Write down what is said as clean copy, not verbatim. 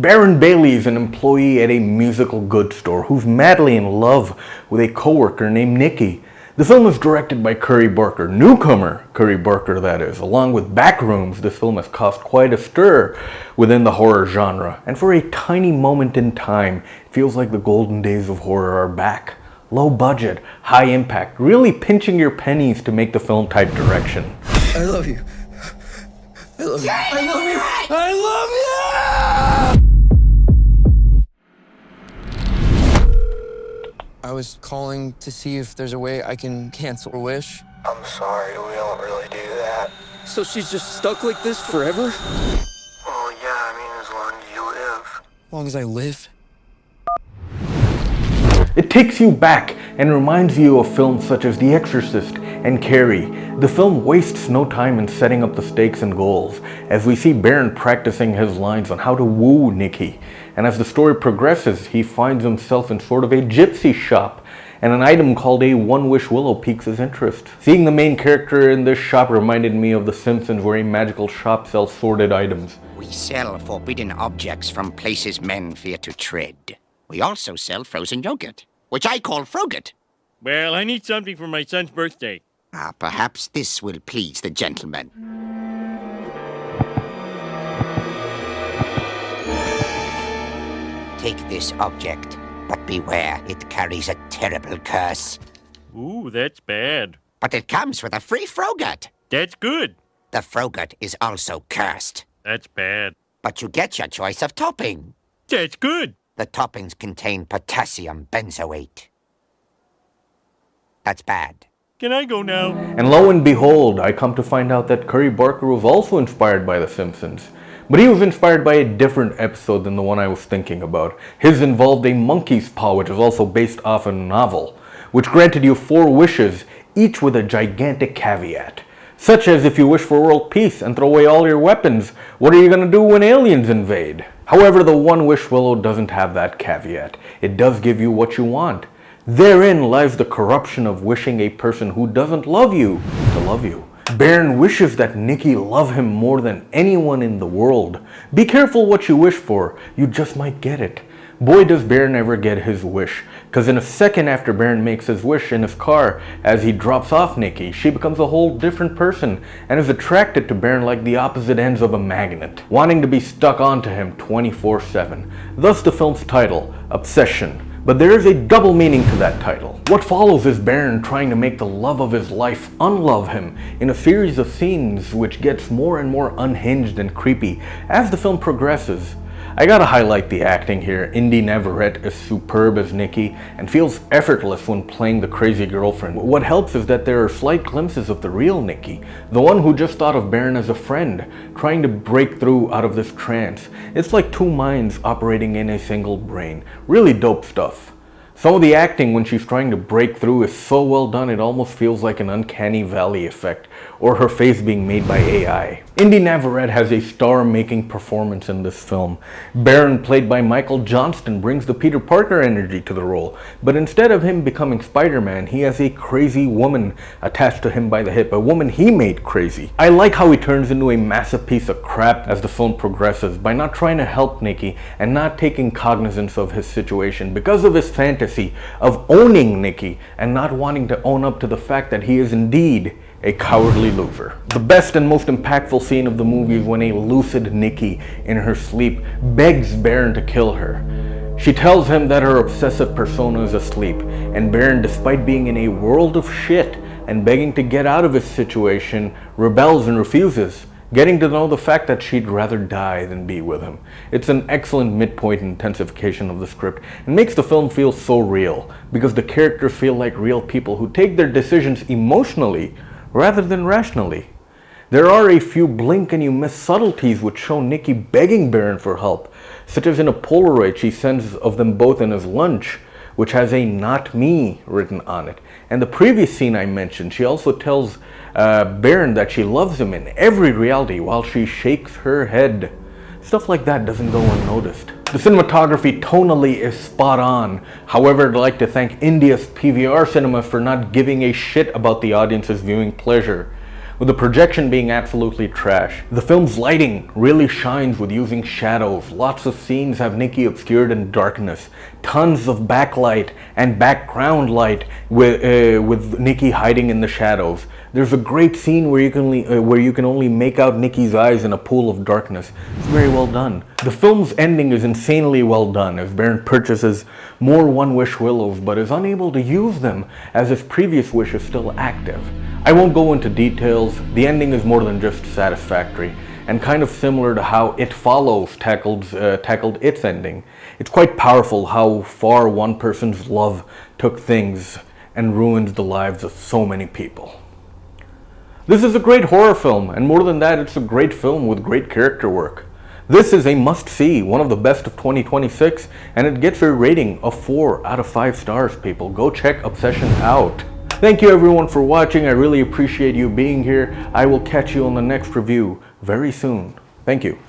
Baron Bailey is an employee at a musical goods store who's madly in love with a coworker named Nikki. The film is directed by Curry Barker, newcomer Curry Barker that is. Along with Backrooms, this film has caused quite a stir within the horror genre. And for a tiny moment in time, it feels like the golden days of horror are back. Low budget, high impact, really pinching your pennies to make the film type direction. I love you. I love you. I love you. I love you! I was calling to see if there's a way I can cancel a wish. I'm sorry, we don't really do that. So she's just stuck like this forever? Well, yeah, I mean, as long as you live. As long as I live? It takes you back and reminds you of films such as The Exorcist and Carrie. The film wastes no time in setting up the stakes and goals, as we see Baron practicing his lines on how to woo Nikki. And as the story progresses, he finds himself in sort of a gypsy shop, and an item called a one-wish willow piques his interest. Seeing the main character in this shop reminded me of The Simpsons, where a magical shop sells sordid items. We sell forbidden objects from places men fear to tread. We also sell frozen yogurt, which I call Frogut. Well, I need something for my son's birthday. Perhaps this will please the gentleman. Take this object, but beware, it carries a terrible curse. Ooh, that's bad. But it comes with a free Frogut. That's good. The Frogut is also cursed. That's bad. But you get your choice of topping. That's good. The toppings contain potassium benzoate. That's bad. Can I go now? And lo and behold, I come to find out that Curry Barker was also inspired by The Simpsons. But he was inspired by a different episode than the one I was thinking about. His involved a monkey's paw, which is also based off a novel, which granted you 4 wishes, each with a gigantic caveat. Such as, if you wish for world peace and throw away all your weapons, what are you going to do when aliens invade? However, the one-wish willow doesn't have that caveat. It does give you what you want. Therein lies the corruption of wishing a person who doesn't love you to love you. Baron wishes that Nikki love him more than anyone in the world. Be careful what you wish for, you just might get it. Boy, does Baron ever get his wish, because in a second after Baron makes his wish in his car, as he drops off Nikki, she becomes a whole different person and is attracted to Baron like the opposite ends of a magnet, wanting to be stuck onto him 24/7. Thus the film's title, Obsession. But there is a double meaning to that title. What follows is Baron trying to make the love of his life unlove him in a series of scenes which gets more and more unhinged and creepy as the film progresses. I gotta highlight the acting here. Indy Navarrete is superb as Nikki and feels effortless when playing the crazy girlfriend. What helps is that there are slight glimpses of the real Nikki, the one who just thought of Baron as a friend, trying to break through out of this trance. It's like 2 minds operating in a single brain. Really dope stuff. Some of the acting when she's trying to break through is so well done it almost feels like an uncanny valley effect, or her face being made by AI. Indy Navarrete has a star-making performance in this film. Baron, played by Michael Johnston, brings the Peter Parker energy to the role, but instead of him becoming Spider-Man, he has a crazy woman attached to him by the hip, a woman he made crazy. I like how he turns into a massive piece of crap as the film progresses by not trying to help Nikki and not taking cognizance of his situation because of his fantasy of owning Nikki and not wanting to own up to the fact that he is indeed a cowardly loser. The best and most impactful scene of the movie is when a lucid Nikki in her sleep begs Baron to kill her. She tells him that her obsessive persona is asleep, and Baron, despite being in a world of shit and begging to get out of his situation, rebels and refuses, getting to know the fact that she'd rather die than be with him. It's an excellent midpoint intensification of the script and makes the film feel so real, because the characters feel like real people who take their decisions emotionally rather than rationally. There are a few blink and you miss subtleties which show Nikki begging Baron for help, such as in a Polaroid she sends of them both in his lunch, which has a "not me" written on it. And the previous scene I mentioned, she also tells Baron that she loves him in every reality while she shakes her head. Stuff like that doesn't go unnoticed. The cinematography tonally is spot on. However, I'd like to thank India's PVR cinema for not giving a shit about the audience's viewing pleasure. with the projection being absolutely trash. The film's lighting really shines with using shadows. Lots of scenes have Nikki obscured in darkness. Tons of backlight and background light with Nikki hiding in the shadows. There's a great scene where you can only make out Nikki's eyes in a pool of darkness. It's very well done. The film's ending is insanely well done, as Baron purchases more One-Wish Willows, but is unable to use them as his previous wish is still active. I won't go into details. The ending is more than just satisfactory, and kind of similar to how It Follows tackled its ending. It's quite powerful how far one person's love took things and ruined the lives of so many people. This is a great horror film, and more than that, it's a great film with great character work. This is a must-see, one of the best of 2026, and it gets a rating of 4 out of 5 stars, people. Go check Obsession out. Thank you everyone for watching. I really appreciate you being here. I will catch you on the next review very soon. Thank you.